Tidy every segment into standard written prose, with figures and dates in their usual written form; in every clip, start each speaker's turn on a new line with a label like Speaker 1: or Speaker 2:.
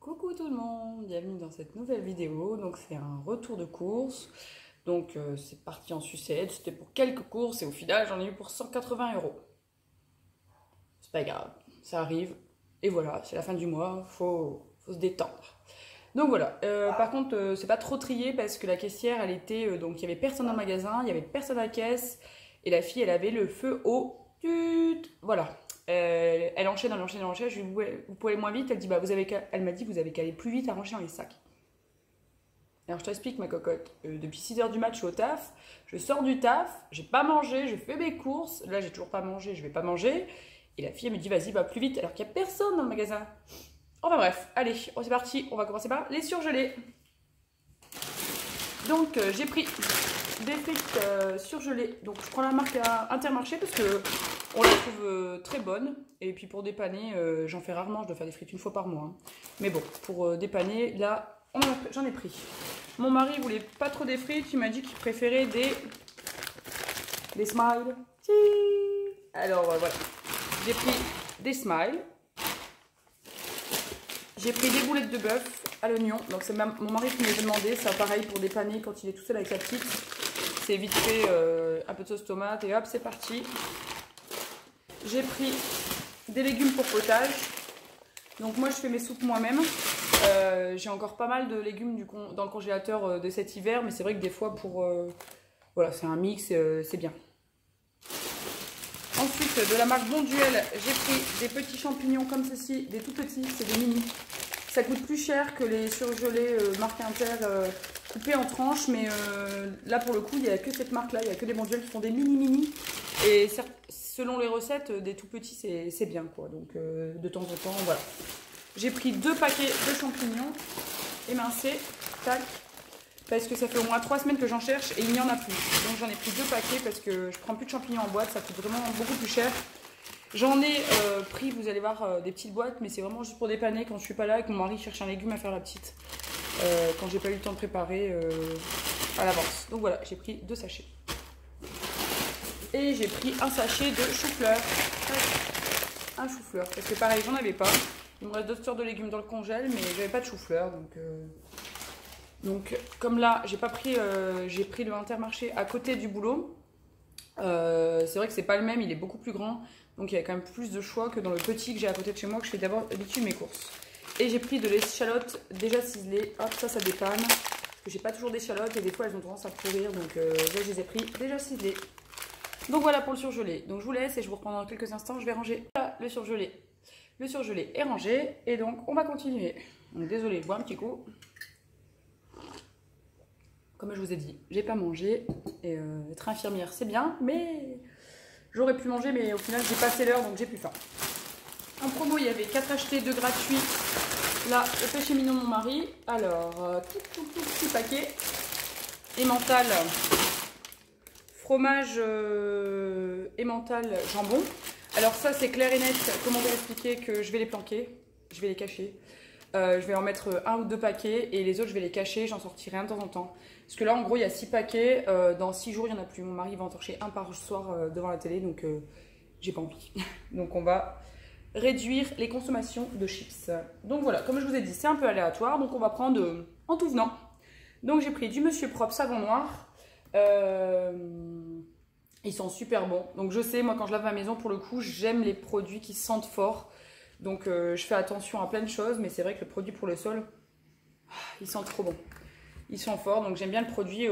Speaker 1: Coucou tout le monde, bienvenue dans cette nouvelle vidéo. Donc c'est un retour de course. Donc c'est parti en sucette, c'était pour quelques courses et au final j'en ai eu pour 180 €. C'est pas grave, ça arrive. Et voilà, c'est la fin du mois, faut se détendre. Donc voilà, par contre c'est pas trop trié parce que la caissière elle était, donc il y avait personne dans le magasin, il y avait personne à la caisse et la fille elle avait le feu au tut. Voilà. Elle enchaîne, elle enchaîne, elle enchaîne. Je lui dis, vous pouvez aller moins vite. Elle dit, bah, elle m'a dit, vous avez qu'à aller plus vite à ranger dans les sacs. Alors, je t'explique, ma cocotte. Depuis 6 h du mat, je suis au taf. Je sors du taf, j'ai pas mangé, je fais mes courses. Là, j'ai toujours pas mangé, je vais pas manger. Et la fille, elle me dit, vas-y, va plus vite, alors qu'il y a personne dans le magasin. Enfin bref, allez, c'est parti. On va commencer par les surgelés. Donc, j'ai pris des frites surgelées. Donc, je prends la marque Intermarché parce que on la trouve très bonne. Et puis, pour dépanner, j'en fais rarement. Je dois faire des frites une fois par mois. Hein. Mais bon, pour dépanner, là, j'en ai pris. Mon mari voulait pas trop des frites. Il m'a dit qu'il préférait des smiles. Alors, voilà. J'ai pris des smiles. J'ai pris des boulettes de bœuf à l'oignon. Donc, c'est mon mari qui me demandé. Ça, pareil, pour dépanner quand il est tout seul avec sa petite. C'est vite fait, un peu de sauce tomate et hop, c'est parti. J'ai pris des légumes pour potage. Donc moi, je fais mes soupes moi-même. J'ai encore pas mal de légumes dans le congélateur de cet hiver. Mais c'est vrai que des fois, voilà, c'est un mix, c'est bien. Ensuite, de la marque Bonduelle, j'ai pris des petits champignons comme ceci. Des tout petits, c'est des mini. Ça coûte plus cher que les surgelés marque Inter coupés en tranches. Mais là, pour le coup, il n'y a que cette marque-là. Il n'y a que les Bonduelle qui font des mini-mini. Et selon les recettes, des tout petits, c'est bien, quoi. Donc, de temps en temps, voilà. J'ai pris 2 paquets de champignons émincés, tac, parce que ça fait au moins 3 semaines que j'en cherche et il n'y en a plus. Donc, j'en ai pris 2 paquets parce que je prends plus de champignons en boîte, ça coûte vraiment beaucoup plus cher. J'en ai pris, vous allez voir, des petites boîtes, mais c'est vraiment juste pour dépanner quand je suis pas là et que mon mari cherche un légume à faire la petite. Quand j'ai pas eu le temps de préparer à l'avance. Donc, voilà, j'ai pris 2 sachets. Et j'ai pris un sachet de chou-fleur. Un chou-fleur. Parce que pareil, j'en avais pas. Il me reste d'autres sortes de légumes dans le congèle, mais j'avais pas de chou-fleur. Donc, comme là, j'ai pris le Intermarché à côté du boulot. C'est vrai que c'est pas le même, il est beaucoup plus grand. Donc il y a quand même plus de choix que dans le petit que j'ai à côté de chez moi, que je fais d'habitude mes courses. Et j'ai pris de l'échalote déjà ciselée. Hop, ça dépanne. Parce que j'ai pas toujours d'échalotes et des fois elles ont tendance à pourrir. Donc là, je les ai pris déjà ciselées. Donc voilà pour le surgelé. Donc je vous laisse et je vous reprends dans quelques instants. Je vais ranger. Voilà, le surgelé. Le surgelé est rangé et donc on va continuer. Donc désolé, je bois un petit coup. Comme je vous ai dit, j'ai pas mangé. Et être infirmière c'est bien, mais j'aurais pu manger, mais au final j'ai passé l'heure donc j'ai plus faim. En promo il y avait 4 achetés, 2 gratuits. Là, le péché mignon de mon mari. Alors, tout petit paquet. Emmental. Fromage emmental jambon. Alors ça c'est clair et net, comment vous expliquer que je vais les planquer, je vais les cacher. Je vais en mettre 1 ou 2 paquets et les autres je vais les cacher, j'en sortirai un de temps en temps. Parce que là en gros il y a 6 paquets, dans 6 jours il n'y en a plus. Mon mari va en torcher un par soir devant la télé, donc j'ai pas envie. Donc on va réduire les consommations de chips. Donc voilà, comme je vous ai dit c'est un peu aléatoire, donc on va prendre en tout venant. Donc j'ai pris du Monsieur Propre savon noir. Ils sont super bons. Donc je sais, moi quand je lave ma maison, pour le coup, j'aime les produits qui sentent fort. Donc je fais attention à plein de choses, mais c'est vrai que le produit pour le sol, ils sentent trop bon. Ils sont forts, donc j'aime bien le produit,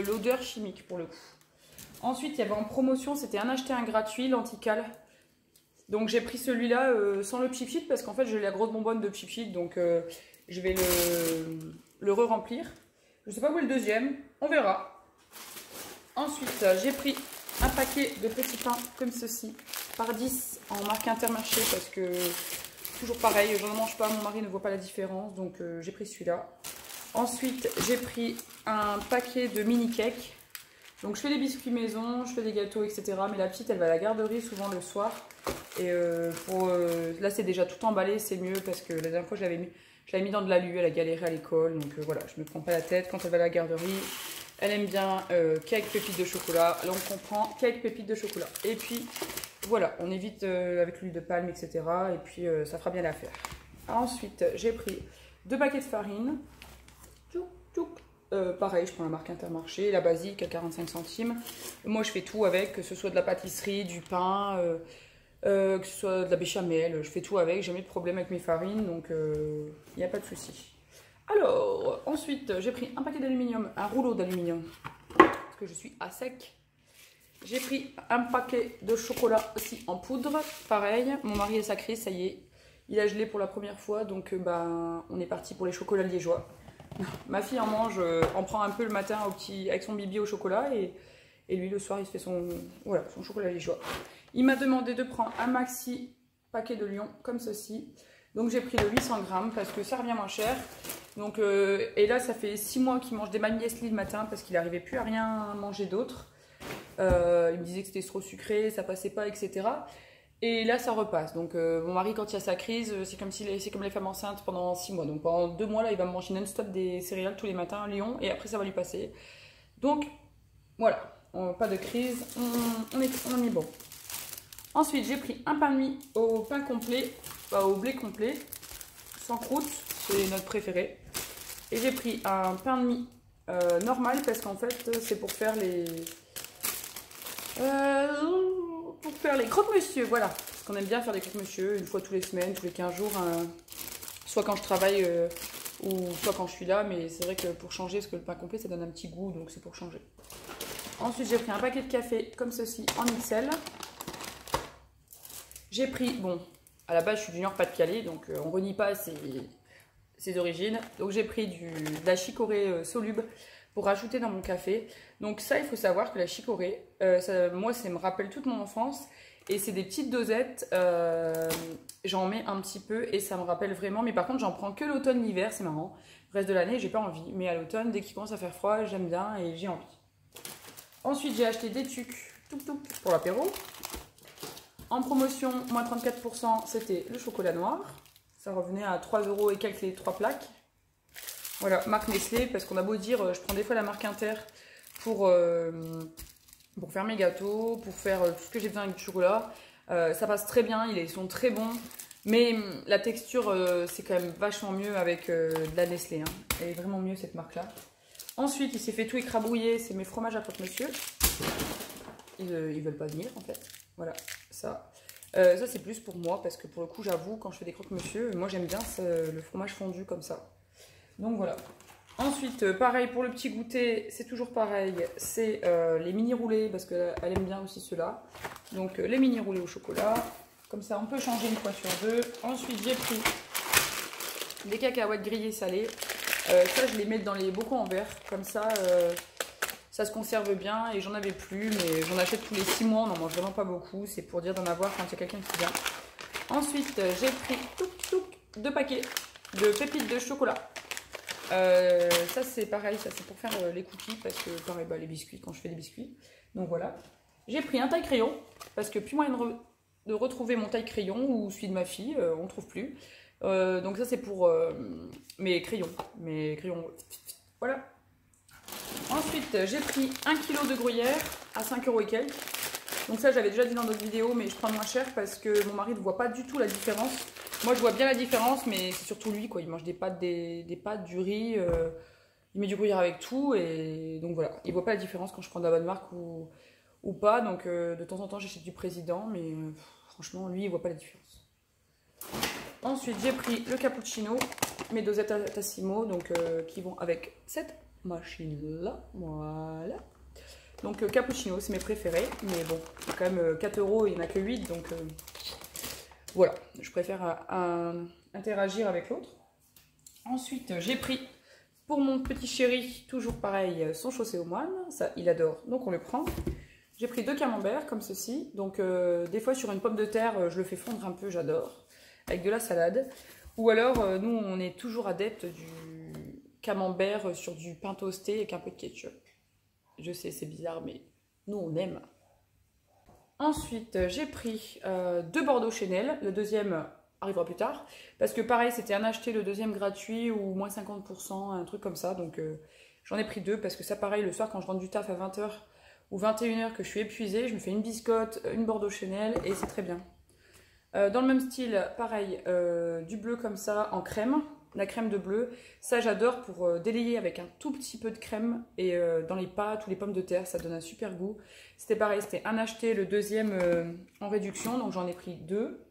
Speaker 1: l'odeur chimique pour le coup. Ensuite, il y avait en promotion, c'était un acheté un gratuit, l'Antical. Donc j'ai pris celui-là sans le Pchit parce qu'en fait j'ai la grosse bonbonne de Pchit, donc je vais le re-remplir. Je sais pas où est le deuxième, on verra. Ensuite, j'ai pris un paquet de petits pains comme ceci, par 10 en marque Intermarché parce que toujours pareil, je n'en mange pas, mon mari ne voit pas la différence, donc j'ai pris celui-là. Ensuite, j'ai pris un paquet de mini cakes. Donc je fais des biscuits maison, je fais des gâteaux, etc. Mais la petite, elle va à la garderie souvent le soir. Et là, c'est déjà tout emballé, c'est mieux parce que la dernière fois, je l'avais mis dans de l'alu, elle a galéré à l'école. Donc voilà, je ne me prends pas la tête quand elle va à la garderie. Elle aime bien cake pépites de chocolat. Là, on comprend cake pépites de chocolat. Et puis, voilà, on évite avec l'huile de palme, etc. Et puis, ça fera bien l'affaire. Ensuite, j'ai pris 2 paquets de farine. Tchouk, tchouk. Pareil, je prends la marque Intermarché, la basique à 45 centimes. Moi, je fais tout avec, que ce soit de la pâtisserie, du pain, que ce soit de la béchamel. Je fais tout avec, j'ai jamais de problème avec mes farines, donc il n'y a pas de souci. Alors, ensuite, j'ai pris un paquet d'aluminium, un rouleau d'aluminium, parce que je suis à sec. J'ai pris un paquet de chocolat aussi en poudre, pareil. Mon mari est sacré, ça y est, il a gelé pour la première fois, donc on est parti pour les chocolats liégeois. Ma fille en mange, en prend un peu le matin avec son bibi au chocolat et lui le soir il se fait son chocolat liégeois. Il m'a demandé de prendre un maxi paquet de Lion comme ceci. Donc j'ai pris le 800 grammes parce que ça revient moins cher. Donc, et là ça fait 6 mois qu'il mange des magnesli le matin parce qu'il n'arrivait plus à rien manger d'autre. Il me disait que c'était trop sucré, ça passait pas, etc. Et là ça repasse. Donc mon mari quand il y a sa crise, c'est comme les femmes enceintes pendant 6 mois. Donc pendant 2 mois là il va manger non-stop des céréales tous les matins à Lyon et après ça va lui passer. Donc voilà, pas de crise, on est bon. Ensuite j'ai pris un pain de mie au pain complet, au blé complet, sans croûte, c'est notre préféré. Et j'ai pris un pain de mie normal parce qu'en fait c'est pour faire les... croque-monsieur, voilà. Parce qu'on aime bien faire des croque-monsieur une fois tous les semaines, tous les 15 jours. Soit quand je travaille ou soit quand je suis là. Mais c'est vrai que pour changer, parce que le pain complet, ça donne un petit goût. Donc c'est pour changer. Ensuite, j'ai pris un paquet de café comme ceci en XL. J'ai pris, bon, à la base, je suis du Nord Pas-de-Calais. Donc on renie pas ses origines. Donc j'ai pris de la chicorée soluble pour rajouter dans mon café. Donc ça, il faut savoir que la chicorée, moi, ça me rappelle toute mon enfance. Et c'est des petites dosettes, j'en mets un petit peu et ça me rappelle vraiment. Mais par contre, j'en prends que l'automne, l'hiver, c'est marrant. Le reste de l'année, j'ai pas envie. Mais à l'automne, dès qu'il commence à faire froid, j'aime bien et j'ai envie. Ensuite, j'ai acheté des tucs pour l'apéro. En promotion, moins 34%, c'était le chocolat noir. Ça revenait à 3 € et quelques les 3 plaques. Voilà, marque Nestlé, parce qu'on a beau dire, je prends des fois la marque Inter pour faire mes gâteaux, pour faire tout ce que j'ai besoin avec du chocolat. Ça passe très bien, ils sont très bons. Mais la texture, c'est quand même vachement mieux avec de la Nestlé. Hein. Elle est vraiment mieux cette marque-là. Ensuite, il s'est fait tout écrabouiller, c'est mes fromages à croque-monsieur. Ils veulent pas venir en fait. Voilà, ça. Ça c'est plus pour moi, parce que pour le coup, j'avoue, quand je fais des croque-monsieur, moi j'aime bien le fromage fondu comme ça. Donc voilà. Ensuite, pareil pour le petit goûter, c'est toujours pareil, c'est les mini roulés, parce qu'elle aime bien aussi ceux-là. Donc les mini roulés au chocolat, comme ça on peut changer une fois sur deux. Ensuite j'ai pris des cacahuètes grillées salées. Ça je les mets dans les bocaux en verre, comme ça ça se conserve bien et j'en avais plus, mais j'en achète tous les 6 mois, on n'en mange vraiment pas beaucoup, c'est pour dire d'en avoir quand il y a quelqu'un qui vient. Ensuite j'ai pris 2 paquets de pépites de chocolat. Ça c'est pareil, ça c'est pour faire les cookies, parce que pareil les biscuits quand je fais des biscuits. Donc voilà. J'ai pris un taille crayon parce que plus moyen de retrouver mon taille crayon ou celui de ma fille, on ne trouve plus. Donc ça c'est pour mes crayons. Voilà. Ensuite j'ai pris 1 kg de gruyère à 5 € et quelques. Donc ça j'avais déjà dit dans d'autres vidéos, mais je prends moins cher parce que mon mari ne voit pas du tout la différence. Moi je vois bien la différence, mais c'est surtout lui quoi. Il mange des pâtes, des pâtes, du riz, il met du gruyère avec tout, et donc voilà. Il voit pas la différence quand je prends de la bonne marque ou pas. Donc de temps en temps j'achète du Président, mais franchement lui il voit pas la différence. Ensuite j'ai pris le cappuccino, mes dosettes à Tassimo, donc qui vont avec cette machine là, voilà. Donc cappuccino c'est mes préférés, mais bon c'est quand même 4 €, il n'y en a que 8, donc voilà, je préfère interagir avec l'autre. Ensuite, j'ai pris pour mon petit chéri, toujours pareil, son chaussé aux moines. Ça, il adore, donc on le prend. J'ai pris 2 camemberts comme ceci. Donc, des fois, sur une pomme de terre, je le fais fondre un peu, j'adore. Avec de la salade. Ou alors, nous, on est toujours adeptes du camembert sur du pain toasté avec un peu de ketchup. Je sais, c'est bizarre, mais nous, on aime. Ensuite, j'ai pris 2 Bordeaux Chanel. Le deuxième arrivera plus tard. Parce que pareil, c'était un acheté, le deuxième gratuit ou moins 50%, un truc comme ça. Donc j'en ai pris 2 parce que ça, pareil, le soir quand je rentre du taf à 20 h ou 21 h que je suis épuisée, je me fais une biscotte, une Bordeaux Chanel et c'est très bien. Dans le même style, pareil, du bleu comme ça en crème, la crème de bleu. Ça j'adore pour délayer avec un tout petit peu de crème et dans les pâtes ou les pommes de terre, ça donne un super goût. C'était pareil, c'était un acheté, le deuxième en réduction, donc j'en ai pris 2.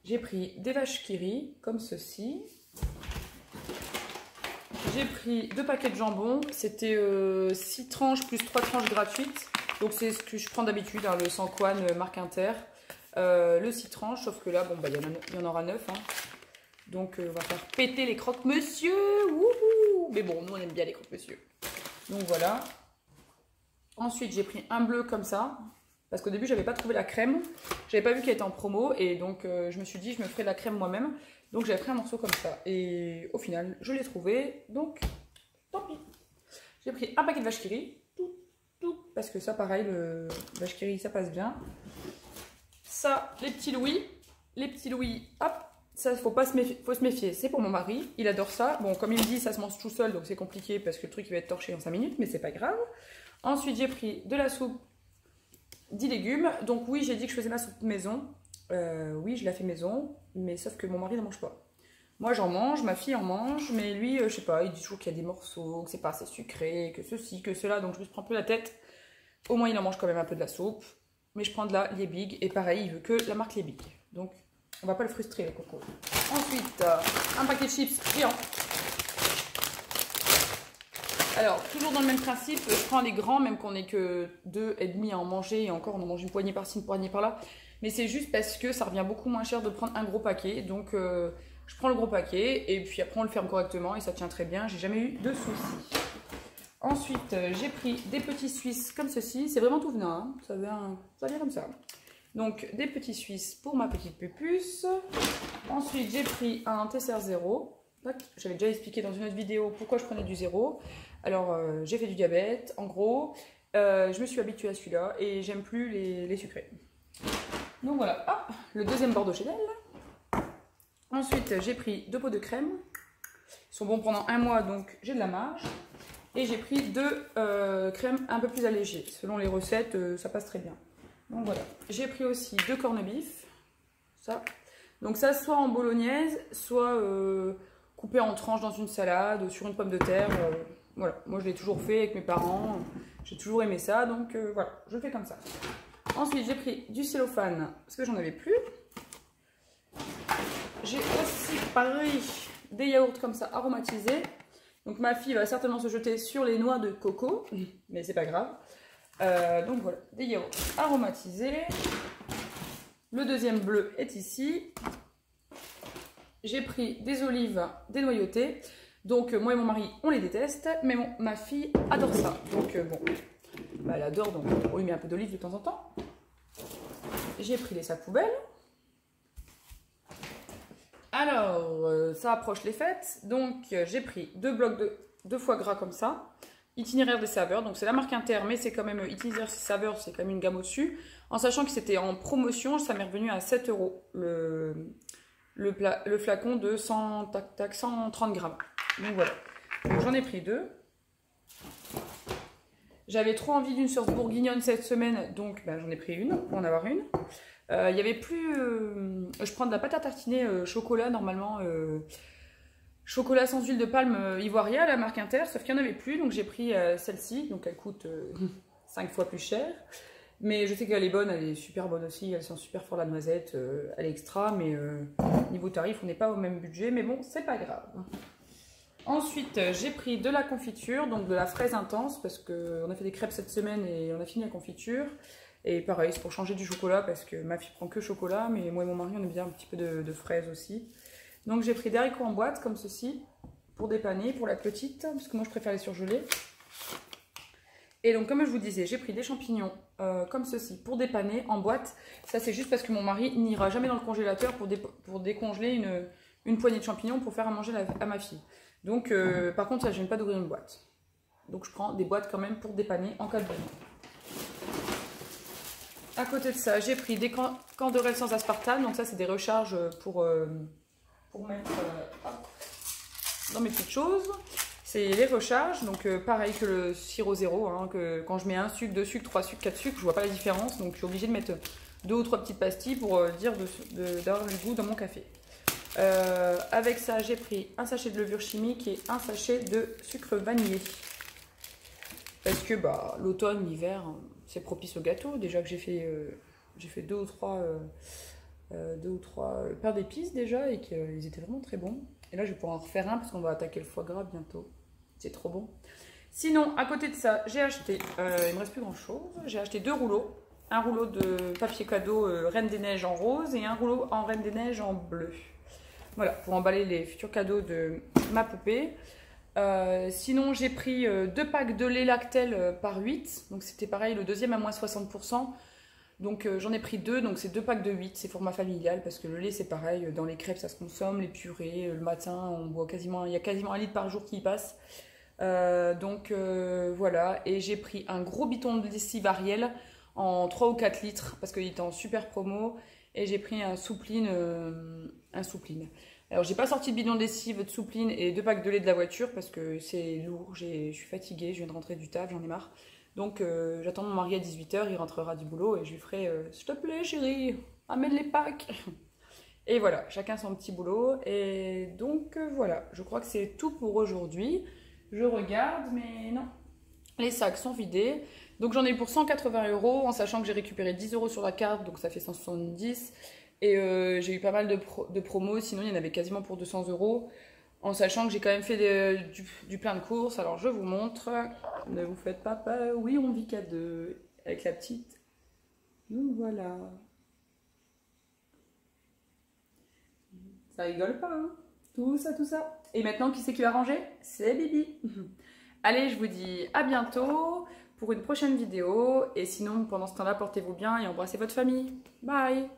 Speaker 1: J'ai pris des vaches qui rient, comme ceci. J'ai pris 2 paquets de jambon, c'était 6 tranches plus 3 tranches gratuites. Donc c'est ce que je prends d'habitude, hein, le Sanquan marque Inter. Le 6 tranches, sauf que là, bon, bah, y en aura 9. Hein. Donc on va faire péter les croque-monsieur. Mais bon, nous on aime bien les croque-monsieur. Donc voilà. Ensuite, j'ai pris un bleu comme ça. Parce qu'au début, j'avais pas trouvé la crème. J'avais pas vu qu'elle était en promo. Et donc, je me suis dit, je me ferai la crème moi-même. Donc, j'avais pris un morceau comme ça. Et au final, je l'ai trouvé. Donc, tant pis. J'ai pris un paquet de vache qui rit. Tout. Parce que ça, pareil, le vache qui rit, ça passe bien. Ça, les petits louis. Les petits louis, hop. Ça, faut se méfier. C'est pour mon mari. Il adore ça. Bon, comme il me dit, ça se mange tout seul. Donc, c'est compliqué parce que le truc, il va être torché en 5 minutes. Mais c'est pas grave. Ensuite, j'ai pris de la soupe 10 légumes. Donc oui, j'ai dit que je faisais ma soupe maison. Oui, je la fais maison, mais sauf que mon mari ne mange pas. Moi, j'en mange, ma fille en mange, mais lui, je sais pas, il dit toujours qu'il y a des morceaux, que c'est pas assez sucré, que ceci, que cela, donc je me prends un peu la tête. Au moins, il en mange quand même un peu de la soupe. Mais je prends de la Liebig, et pareil, il veut que la marque Liebig. Donc, on va pas le frustrer, les cocos. Ensuite, un paquet de chips géant. Alors, toujours dans le même principe, je prends les grands, même qu'on n'est que 2,5 à en manger, et encore on en mange une poignée par-ci, une poignée par-là. Mais c'est juste parce que ça revient beaucoup moins cher de prendre un gros paquet. Donc, je prends le gros paquet, et puis après on le ferme correctement, et ça tient très bien, j'ai jamais eu de soucis. Ensuite, j'ai pris des petits Suisses comme ceci, c'est vraiment tout venant, hein. Ça vient comme ça. Donc, des petits Suisses pour ma petite pupuce. Ensuite, j'ai pris un Tesser 0. J'avais déjà expliqué dans une autre vidéo pourquoi je prenais du 0. Alors, j'ai fait du diabète, en gros. Je me suis habituée à celui-là et j'aime plus les sucrés. Donc voilà, ah, le deuxième Bordeaux Chanel. Ensuite, j'ai pris 2 pots de crème. Ils sont bons pendant 1 mois, donc j'ai de la marge. Et j'ai pris 2 crèmes un peu plus allégées. Selon les recettes, ça passe très bien. Donc voilà. J'ai pris aussi 2 corned-beef. Ça. Donc ça, soit en bolognaise, soit coupé en tranches dans une salade, sur une pomme de terre. Voilà, moi je l'ai toujours fait avec mes parents, j'ai toujours aimé ça, donc voilà, je le fais comme ça. Ensuite, j'ai pris du cellophane, parce que j'en avais plus. J'ai aussi pris des yaourts comme ça, aromatisés. Donc ma fille va certainement se jeter sur les noix de coco, mais c'est pas grave. Donc voilà, des yaourts aromatisés. Le deuxième bleu est ici. J'ai pris des olives dénoyautées. Donc moi et mon mari, on les déteste, mais ma fille adore ça. Donc bon, bah, elle adore, donc on lui met un peu d'olive de temps en temps. J'ai pris les sacs poubelles. Alors, ça approche les fêtes. Donc j'ai pris 2 blocs de foie gras comme ça. Itinéraire des saveurs, donc c'est la marque Inter, mais c'est quand même itinéraire des saveurs, c'est quand même une gamme au-dessus. En sachant que c'était en promotion, ça m'est revenu à 7 € le flacon de 130 grammes. Donc voilà, j'en ai pris 2. J'avais trop envie d'une sauce bourguignonne cette semaine, donc ben, j'en ai pris une, pour en avoir une. Il y avait plus... je prends de la pâte à tartiner chocolat, normalement. Chocolat sans huile de palme ivoirienne, la marque Inter, sauf qu'il n'y en avait plus, donc j'ai pris celle-ci. Donc elle coûte 5 fois plus cher. Mais je sais qu'elle est bonne, elle est super bonne aussi, elle sent super fort la noisette, elle est extra, mais niveau tarif, on n'est pas au même budget, mais bon, c'est pas grave. Ensuite, j'ai pris de la confiture, donc de la fraise intense, parce qu'on a fait des crêpes cette semaine et on a fini la confiture. Et pareil, c'est pour changer du chocolat, parce que ma fille prend que chocolat, mais moi et mon mari, on aime bien un petit peu de fraise aussi. Donc j'ai pris des haricots en boîte, comme ceci, pour dépanner, pour la petite, parce que moi je préfère les surgeler. Et donc comme je vous disais, j'ai pris des champignons comme ceci, pour dépanner, en boîte. Ça c'est juste parce que mon mari n'ira jamais dans le congélateur pour décongeler une poignée de champignons pour faire à manger à ma fille. Donc par contre, ça je n'aime pas d'ouvrir une boîte. Donc je prends des boîtes quand même pour dépanner en cas de besoin. À côté de ça, j'ai pris des candorelles sans aspartame. Donc ça c'est des recharges pour mettre dans mes petites choses. C'est les recharges, donc pareil que le sirop zéro, hein, que quand je mets 1 sucre, 2 sucres, 3 sucres, 4 sucres, je vois pas la différence, donc je suis obligée de mettre 2 ou 3 petites pastilles pour dire d'avoir le goût dans mon café. Avec ça, j'ai pris un sachet de levure chimique et un sachet de sucre vanillé. Parce que bah, l'automne, l'hiver, c'est propice au gâteau. Déjà que j'ai fait 2 ou 3 paires d'épices déjà et qu'ils étaient vraiment très bons. Et là, je vais pouvoir en refaire un parce qu'on va attaquer le foie gras bientôt. C'est trop bon. Sinon, à côté de ça, j'ai acheté, il me reste plus grand chose, j'ai acheté 2 rouleaux. Un rouleau de papier cadeau Reine des Neiges en rose et un rouleau en Reine des Neiges en bleu. Voilà, pour emballer les futurs cadeaux de ma poupée. Sinon, j'ai pris 2 packs de lait Lactel par 8. Donc, c'était pareil, le deuxième à moins 60%. Donc, j'en ai pris 2. Donc, c'est 2 packs de 8. C'est format familial parce que le lait, c'est pareil. Dans les crêpes, ça se consomme. Les purées, le matin, on boit il y a quasiment 1 litre par jour qui y passe. Voilà. Et j'ai pris un gros bidon de lessive Ariel en 3 ou 4 litres parce qu'il était en super promo. Et j'ai pris un soupline. Alors, j'ai pas sorti de bidon de lessive, de soupline et 2 packs de lait de la voiture parce que c'est lourd, je suis fatiguée, je viens de rentrer du taf, j'en ai marre. Donc, j'attends mon mari à 18 h, il rentrera du boulot et je lui ferai s'il te plaît, chérie, amène les packs. Et voilà, chacun son petit boulot. Et donc, voilà, je crois que c'est tout pour aujourd'hui. Je regarde, mais non, les sacs sont vidés. Donc, j'en ai eu pour 180 € en sachant que j'ai récupéré 10 € sur la carte, donc ça fait 170 €. Et j'ai eu pas mal de promos, sinon il y en avait quasiment pour 200 €, en sachant que j'ai quand même fait du plein de courses. Alors je vous montre, ne vous faites pas peur, oui on vit qu'à 2 avec la petite. Donc voilà. Ça rigole pas, hein, tout ça, tout ça. Et maintenant qui c'est qui va ranger? C'est Bibi. Allez, je vous dis à bientôt pour une prochaine vidéo. Et sinon, pendant ce temps-là, portez-vous bien et embrassez votre famille. Bye!